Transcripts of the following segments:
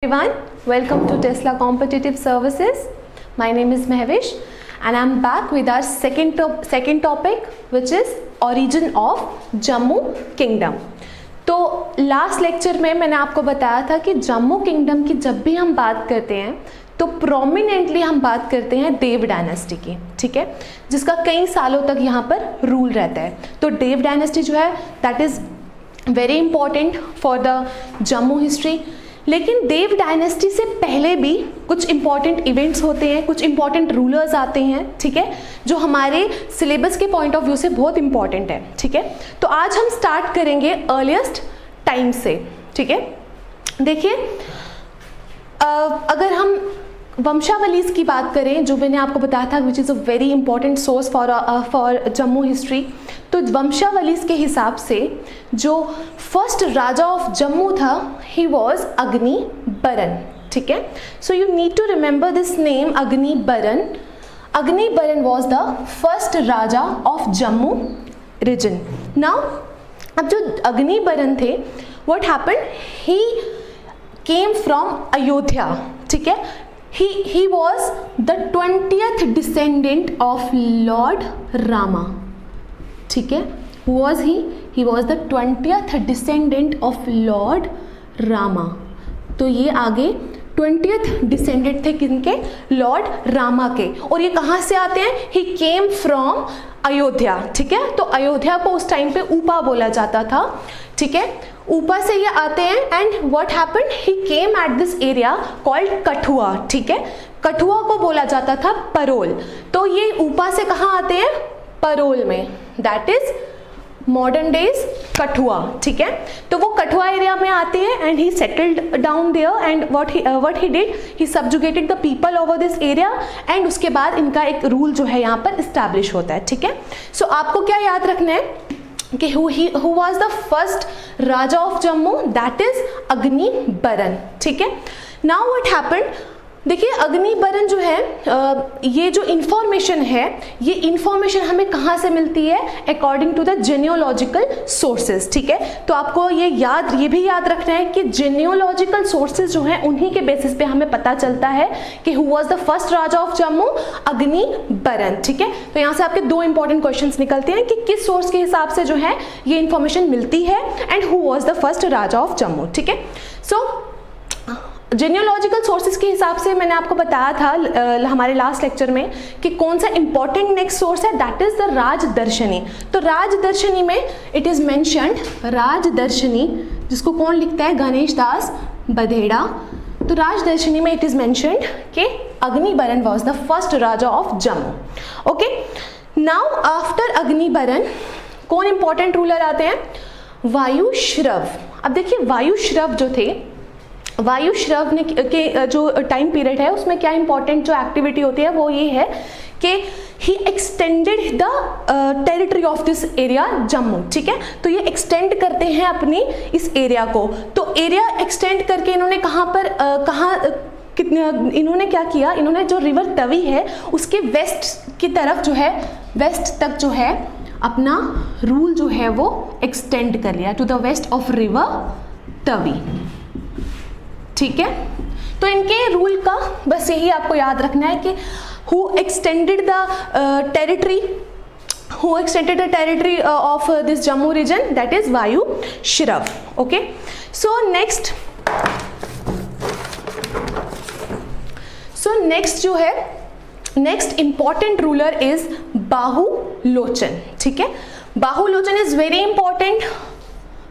Everyone, welcome to Tesla Competitive Services. My name is Mehvish and I am back with our second topic which is origin of Jammu Kingdom. तो last lecture में मैंने आपको बताया था कि Jammu kingdom की जब भी हम बात करते हैं तो प्रोमिनेंटली हम बात करते हैं देव डायनेस्टी की, ठीक है, जिसका कई सालों तक यहाँ पर रूल रहता है. तो देव डायनेस्टी जो है that is very important for the Jammu history. लेकिन देव डायनेस्टी से पहले भी कुछ इंपॉर्टेंट इवेंट्स होते हैं, कुछ इंपॉर्टेंट रूलर्स आते हैं, ठीक है, जो हमारे सिलेबस के पॉइंट ऑफ व्यू से बहुत इंपॉर्टेंट है, ठीक है. तो आज हम स्टार्ट करेंगे अर्लीस्ट टाइम से, ठीक है. देखिए, अगर हम वंशावलीज की बात करें, जो मैंने आपको बताया था which is a very important source for Jammu history, तो वंशावलीज के हिसाब से जो फर्स्ट राजा ऑफ जम्मू था ही वॉज अग्निबरन, ठीक है. So you need to remember this name Agnibaran. Agnibaran was the first raja of Jammu region. Now अब जो अग्निबरन थे, what happened, he came from Ayodhya, ठीक है. He was the 20th descendant of Lord Rama, ठीक है. Who was he? He was the 20th descendant of Lord Rama. तो ये आगे 20th descendant थे किनके? लॉर्ड रामा के. और ये कहाँ से आते हैं? He came from अयोध्या, ठीक है. तो अयोध्या को उस टाइम पे ऊपा बोला जाता था, ठीक है. ऊपर से ये आते हैं and what happened, he came at this area called Kathua, ठीक है. कठुआ को बोला जाता था परोल. तो ये ऊपर से कहाँ आते हैं? परोल में, that is modern days Kathua, ठीक है. तो वो कठुआ एरिया में आते हैं and he settled down there and what he did, he subjugated the people over this area and उसके बाद इनका एक रूल जो है यहाँ पर इस्टेब्लिश होता है, ठीक है. सो आपको क्या याद रखना है कि who was the first raja of Jammu, that is Agnibaran, ठीक है. नाउ व्हाट हैपेंड, देखिए अग्निबरन जो है, ये जो इंफॉर्मेशन है, ये इंफॉर्मेशन हमें कहाँ से मिलती है? अकॉर्डिंग टू द जेन्योलॉजिकल सोर्सेज, ठीक है. तो आपको ये भी याद रखना है कि जेन्योलॉजिकल सोर्सेज जो हैं उन्हीं के बेसिस पे हमें पता चलता है कि who was the first raja of Jammu, Agnibaran, ठीक है. तो यहाँ से आपके दो इंपॉर्टेंट क्वेश्चंस निकलते हैं कि किस सोर्स के हिसाब से जो है ये इंफॉर्मेशन मिलती है and who was the first raja of Jammu, ठीक है. सो जेन्योलॉजिकल सोर्सेज के हिसाब से मैंने आपको बताया था हमारे लास्ट लेक्चर में कि कौन सा इंपॉर्टेंट नेक्स्ट सोर्स है, दैट इज द राजदर्शनी. तो राजदर्शनी में इट इज मेंशन्ड, राजदर्शनी जिसको कौन लिखता है? गणेश दास बधेड़ा. तो राजदर्शनी में इट इज मेंशन्ड कि Agnibaran was the first raja of Jammu. Okay, now after Agnibaran कौन इंपॉर्टेंट रूलर आते हैं? वायुश्रव. अब देखिए वायुश्रव जो थे, वायुश्रव ने के जो टाइम पीरियड है उसमें क्या इंपॉर्टेंट जो एक्टिविटी होती है वो ये है कि he extended the territory of this area Jammu, ठीक है. तो ये एक्सटेंड करते हैं अपनी इस एरिया को. तो एरिया एक्सटेंड करके इन्होंने इन्होंने क्या किया, इन्होंने जो रिवर तवी है उसके वेस्ट की तरफ जो है, वेस्ट तक जो है अपना रूल जो है वो एक्सटेंड कर लिया, to the west of river Tawi, ठीक है. तो इनके रूल का बस यही आपको याद रखना है कि who extended the territory of this Jammu region, that is Vayushrava. Okay, so next जो है, next important ruler is Bahulochan, ठीक है. Bahulochan is very important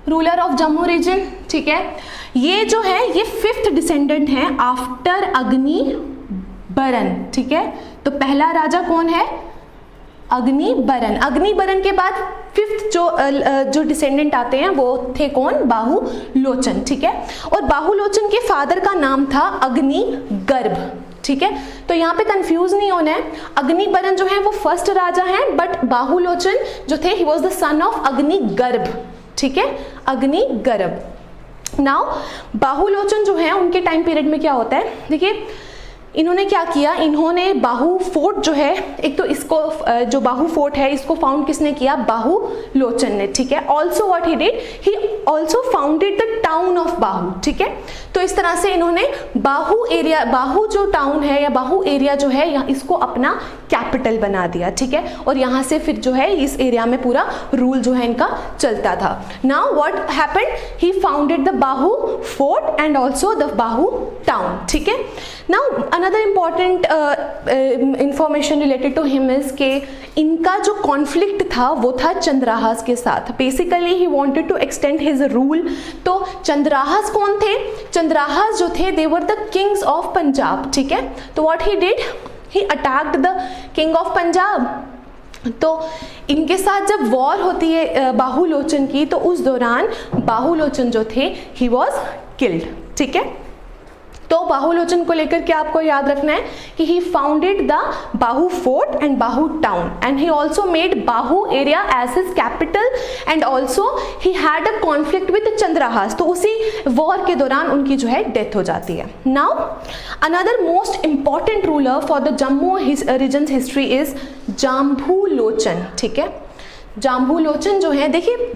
ruler of Jammu region, ठीक है. ये जो है ये 5th डिसेंडेंट है आफ्टर अग्निबरन, ठीक है. तो पहला राजा कौन है? अग्निबरन. अग्निबरन के बाद 5th जो डिसेंडेंट आते हैं वो थे कौन? बाहुलोचन, ठीक है. और बाहुलोचन के फादर का नाम था अग्निगर्भ, ठीक है. तो यहाँ पे कंफ्यूज नहीं होना है, अग्निबरन जो है वो फर्स्ट राजा हैं बट बाहुलोचन जो थे he was the son of Agnigarbha, ठीक है, अग्निगर्भ. नाउ बाहुलोचन जो है उनके टाइम पीरियड में क्या होता है, देखिए इन्होंने क्या किया, इन्होंने बाहु फोर्ट जो है, एक तो इसको जो बाहु फोर्ट है इसको फाउंड किसने किया, बाहु लोचन ने, ठीक है। Also what he did, he also founded the town of बाहु, ठीक है। तो इस तरह से इन्होंने बाहु एरिया, बाहु जो टाउन है या बाहु एरिया जो है, यहाँ इसको अपना कैपिटल बना दिया, ठीक है। और यहाँ से फिर जो है इस एरिया में पूरा रूल जो है इनका चलता था। Now what happened, he founded the Bahu fort and also the Bahu town, ठीक है। Now another important information related to him is के इनका जो कॉन्फ्लिक्ट था वो था चंद्रहास के साथ। Basically he wanted to extend his rule. तो चंद्रहास कौन थे, चंद्रहास जो थे they were the kings of Punjab, ठीक है। तो what he did, he attacked the king of Punjab. तो इनके साथ जब वॉर होती है बाहुलोचन की, तो उस दौरान बाहुलोचन जो थे ही वॉज किल्ड, ठीक है। तो बाहुलोचन को लेकर के आपको याद रखना है कि he founded the Bahu fort and Bahu town and he also made Bahu area as his capital and also he had a conflict with Chandrahas. तो उसी वॉर के दौरान उनकी जो है डेथ हो जाती है। Now another most important ruler for the Jammu region history is Jambu Lochan, ठीक है। जाम्बू लोचन जो है, देखिए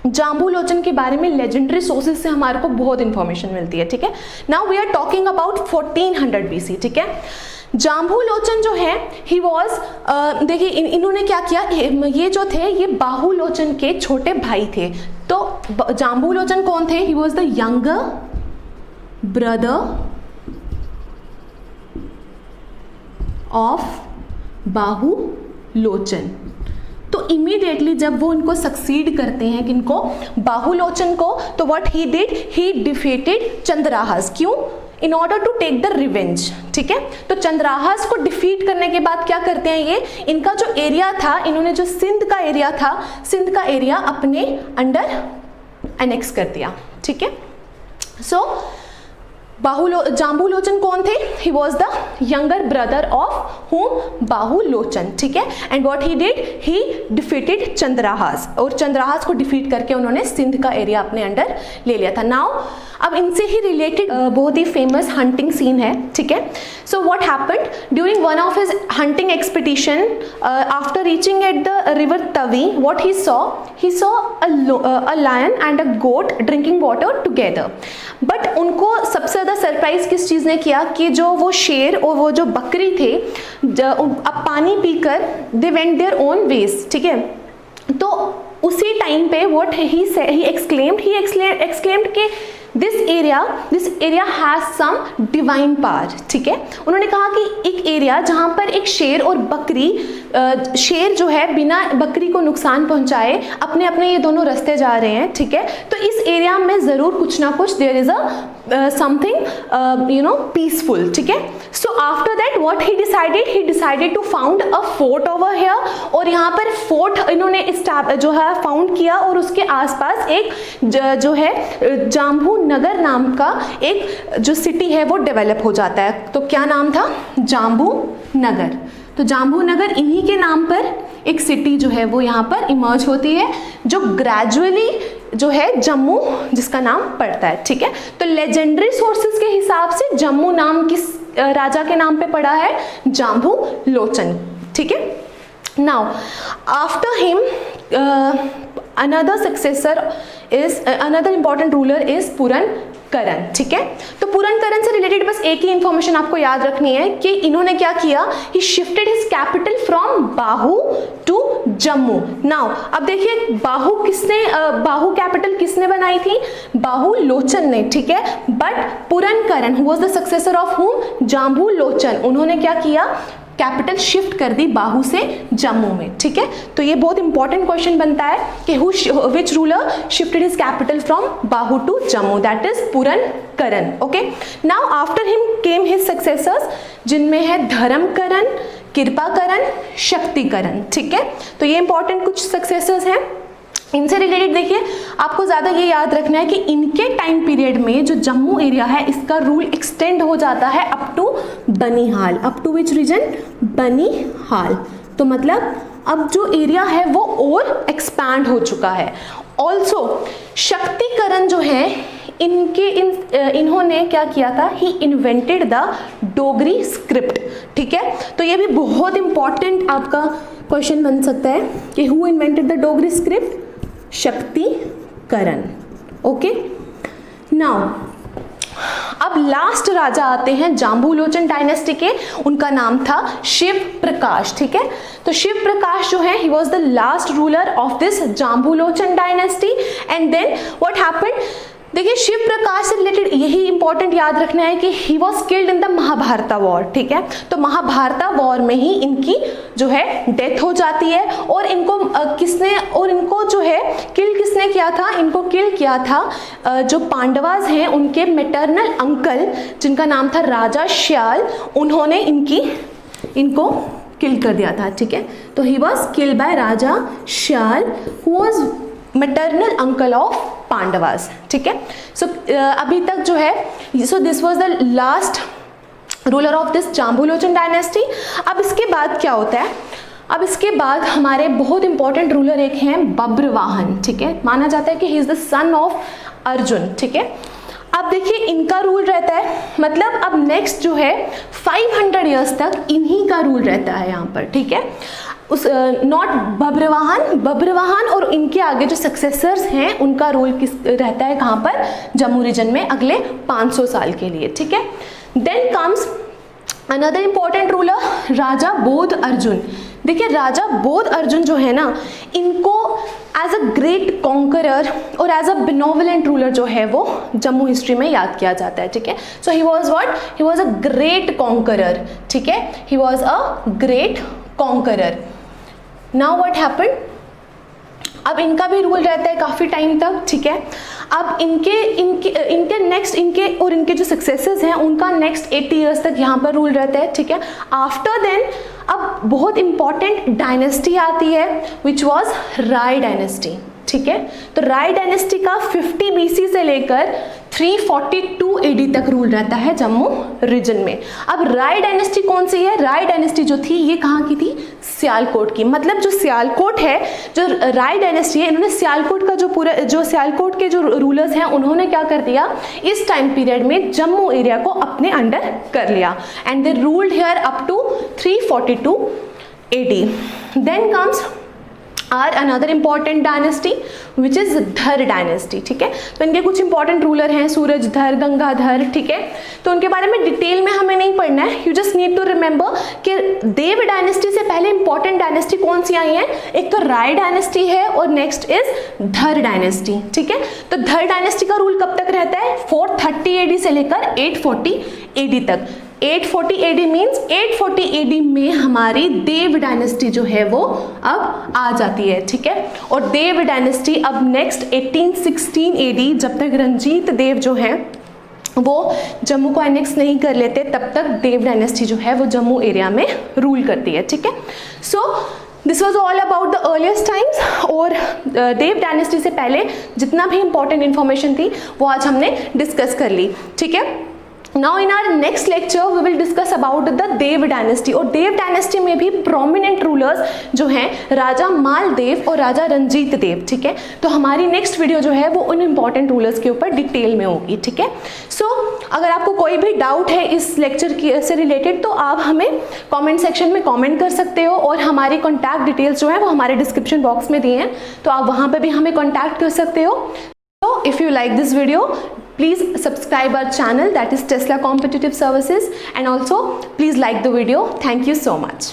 जाम्बू लोचन के बारे में लेजेंडरी सोर्सेज से हमारे को बहुत इंफॉर्मेशन मिलती है, ठीक है। Now we are talking about 1400 BC, ठीक है। जाम्बू लोचन जो है ही वॉज, देखिए इन्होंने क्या किया, ये जो थे ये बाहु लोचन के छोटे भाई थे। तो जाम्बू लोचन कौन थे, he was the younger brother of बाहु लोचन। तो इमीडिएटली जब वो इनको सक्सीड करते हैं किनको, बाहुलोचन को, तो what he did, he defeated Chandrahas. क्यों, in order to take the revenge, ठीक है। तो चंद्रहास को डिफीट करने के बाद क्या करते हैं ये, इनका जो एरिया था, इन्होंने जो सिंध का एरिया था, सिंध का एरिया अपने अंडर एनेक्स कर दिया, ठीक है। सो जाम्बूलोचन कौन थे, he was the younger brother of home Bahulochan, ठीक है। And what he did, he defeated Chandrahas, और चंद्रहास को डिफीट करके उन्होंने सिंध का एरिया अपने अंडर ले लिया था। नाउ अब इनसे ही रिलेटेड बहुत ही फेमस हंटिंग सीन है, ठीक है। So what happened during one of his hunting expedition, after reaching at the river Tawi, what he saw a lion and a goat drinking water together. But उनको सबसे ज़्यादा surprise किस चीज़ ने किया कि जो वो शेर और वो जो बकरी थे, अब पानी पीकर they went their own ways, ठीक है। तो उसी टाइम पे व्हाट ही एक्सक्लेम्ड कि this area has some divine power, ठीक है। उन्होंने कहा कि एक एरिया जहाँ पर एक शेर और बकरी, शेर जो है बिना बकरी को नुकसान पहुंचाए अपने अपने ये दोनों रास्ते जा रहे हैं, ठीक है। तो इस एरिया में ज़रूर कुछ ना कुछ there is a something you know peaceful, ठीक है। So after that what he decided to found a fort over here, और यहाँ पर फोर्ट इन्होंने जो है फाउंड किया, और उसके आसपास एक जो है जाम्बू नगर नाम का एक जो सिटी है वो डेवलप हो जाता है। तो क्या नाम था, जाम्बू नगर। तो जाम्बू नगर इन्हीं के नाम पर एक सिटी जो है वो यहाँ पर इमर्ज होती है, जो ग्रेजुअली जो है जम्मू जिसका नाम पड़ता है, ठीक है। तो लेजेंडरी सोर्सेज के हिसाब से जम्मू नाम किस राजा के नाम पे पड़ा है, जाम्बू लोचन, ठीक है। Now after him another important ruler is पुरन करण, ठीक है। तो पुरन करण से रिलेटेड बस एक ही इंफॉर्मेशन आपको याद रखनी है कि इन्होंने क्या किया, ही shifted his capital from Bahu to Jammu. Now अब देखिए बाहु कैपिटल किसने बनाई थी, बाहुलोचन ने, ठीक है। But Puran Karan who was the successor of whom, Jambu Lochan, उन्होंने क्या किया, कैपिटल शिफ्ट कर दी बाहु से जम्मू में, ठीक है। तो ये बहुत इंपॉर्टेंट क्वेश्चन बनता है कि which ruler shifted his capital from Bahu to Jammu, that is Puran Karan, okay. Now after him came his successors, जिनमें है धर्मकरण, कृपाकरण, शक्तिकरण, ठीक है। तो ये इंपॉर्टेंट कुछ सक्सेसर्स हैं। इनसे रिलेटेड देखिए आपको ज़्यादा ये याद रखना है कि इनके टाइम पीरियड में जो जम्मू एरिया है इसका रूल एक्सटेंड हो जाता है up to Banihal, up to which region, Banihal. तो मतलब अब जो एरिया है वो और एक्सपैंड हो चुका है। ऑल्सो शक्तिकरण जो है इन्होंने क्या किया था, ही इन्वेंटेड द डोगरी स्क्रिप्ट, ठीक है। तो ये भी बहुत इंपॉर्टेंट आपका क्वेश्चन बन सकता है कि who invented the Dogri script, Shaktikaran, okay. Now अब लास्ट राजा आते हैं जाम्बूलोचन डायनेस्टी के, उनका नाम था शिव प्रकाश, ठीक है। तो शिव प्रकाश जो है he was the last ruler of this Jambulochan dynasty. And then what happened, देखिए शिव प्रकाश से रिलेटेड यही इंपॉर्टेंट याद रखना है कि he was killed in the Mahabharata war, ठीक है। तो महाभारत वॉर में ही इनकी जो है डेथ हो जाती है। और इनको इनको जो है किल किसने किया था, इनको किल किया था जो पांडवास हैं उनके मैटरनल अंकल जिनका नाम था राजा श्याल, उन्होंने इनको किल कर दिया था, ठीक है। तो he was killed by raja Shyal who was maternal uncle of Pandavas, ठीक है। सो अभी तक जो है, so this was the last ruler of this Jambulochan dynasty. अब इसके बाद क्या होता है, अब इसके बाद हमारे बहुत इंपॉर्टेंट रूलर एक हैं बब्रवाहन, ठीक है। माना जाता है कि he is the son of Arjun, ठीक है। अब देखिए इनका रूल रहता है, मतलब अब नेक्स्ट जो है 500 ईयर्स तक इन्हीं का रूल रहता है यहाँ पर, ठीक है। उस नॉट बब्रवाहन और इनके आगे जो सक्सेसर्स हैं उनका रोल किस रहता है कहाँ पर, जम्मू रीजन में अगले 500 साल के लिए, ठीक है। Then comes another important ruler raja Bodh Arjun. देखिए राजा बोध अर्जुन जो है ना, इनको एज अ ग्रेट कॉन्करर और एज अ बेनोवलेंट रूलर जो है वो जम्मू हिस्ट्री में याद किया जाता है, ठीक है। So he was what, he was a great conqueror, ठीक है, he was a great conqueror. Now what happened, अब इनका भी रूल रहता है काफ़ी टाइम तक, ठीक है। अब इनके नेक्स्ट इनके जो सक्सेसर्स हैं उनका नेक्स्ट 80 ईयर्स तक यहाँ पर रूल रहता है, ठीक है। आफ्टर देन अब बहुत इंपॉर्टेंट डायनेस्टी आती है विच वॉज राय डायनेस्टी, ठीक है। तो राय डायनेस्टी का 50 BC से लेकर 342 AD तक रूल रहता है जम्मू रीजन में। अब राय डायनेस्टी कौन सी है, राय डायनेस्टी जो थी ये कहाँ की थी, सियालकोट की। मतलब जो सियालकोट है, जो राय डायनेस्टी है, इन्होंने सियालकोट का जो सियालकोट के जो रूलर्स हैं उन्होंने क्या कर दिया, इस टाइम पीरियड में जम्मू एरिया को अपने अंडर कर लिया and they ruled here up to 342 AD। Then comes are another important dynasty which is Dhar dynasty, ठीक है। तो इनके कुछ इंपॉर्टेंट रूलर हैं सूरजधर, गंगाधर, ठीक है। तो उनके बारे में डिटेल में हमें नहीं पढ़ना है, you just need to remember कि देव डायनेस्टी से पहले इंपॉर्टेंट डायनेस्टी कौन सी आई है, एक तो राय डायनेस्टी है और नेक्स्ट इज धर डायनेस्टी, ठीक है। तो धर डायनेस्टी का रूल कब तक रहता है, 430 AD से लेकर 840 AD तक। 840 AD मीन्स 840 AD में हमारी देव डायनेस्टी जो है वो अब आ जाती है, ठीक है। और देव डायनेस्टी अब नेक्स्ट 1816 AD, जब तक रंजीत देव जो है वो जम्मू को एनेक्स नहीं कर लेते तब तक देव डायनेस्टी जो है वो जम्मू एरिया में रूल करती है, ठीक है। So this was all about the earliest times. और देव डायनेस्टी से पहले जितना भी इंपॉर्टेंट इन्फॉर्मेशन थी वो आज हमने डिस्कस कर ली, ठीक है। Now in our next lecture we will discuss about the Dev dynasty. और देव डायनेस्टी में भी प्रोमिनेंट रूलर्स जो हैं राजा मालदेव और राजा रंजीत देव, ठीक है। तो हमारी नेक्स्ट वीडियो जो है वो उन इंपॉर्टेंट रूलर्स के ऊपर डिटेल में होगी, ठीक है। सो अगर आपको कोई भी डाउट है इस लेक्चर की से रिलेटेड तो आप हमें कमेंट सेक्शन में कमेंट कर सकते हो और हमारी कॉन्टैक्ट डिटेल्स जो है वो हमारे डिस्क्रिप्शन बॉक्स में दिए हैं, तो आप वहाँ पर भी हमें कॉन्टैक्ट कर सकते हो। So if you like this video, please subscribe our channel, that is Tesla Competitive Services, and also please like the video. Thank you so much.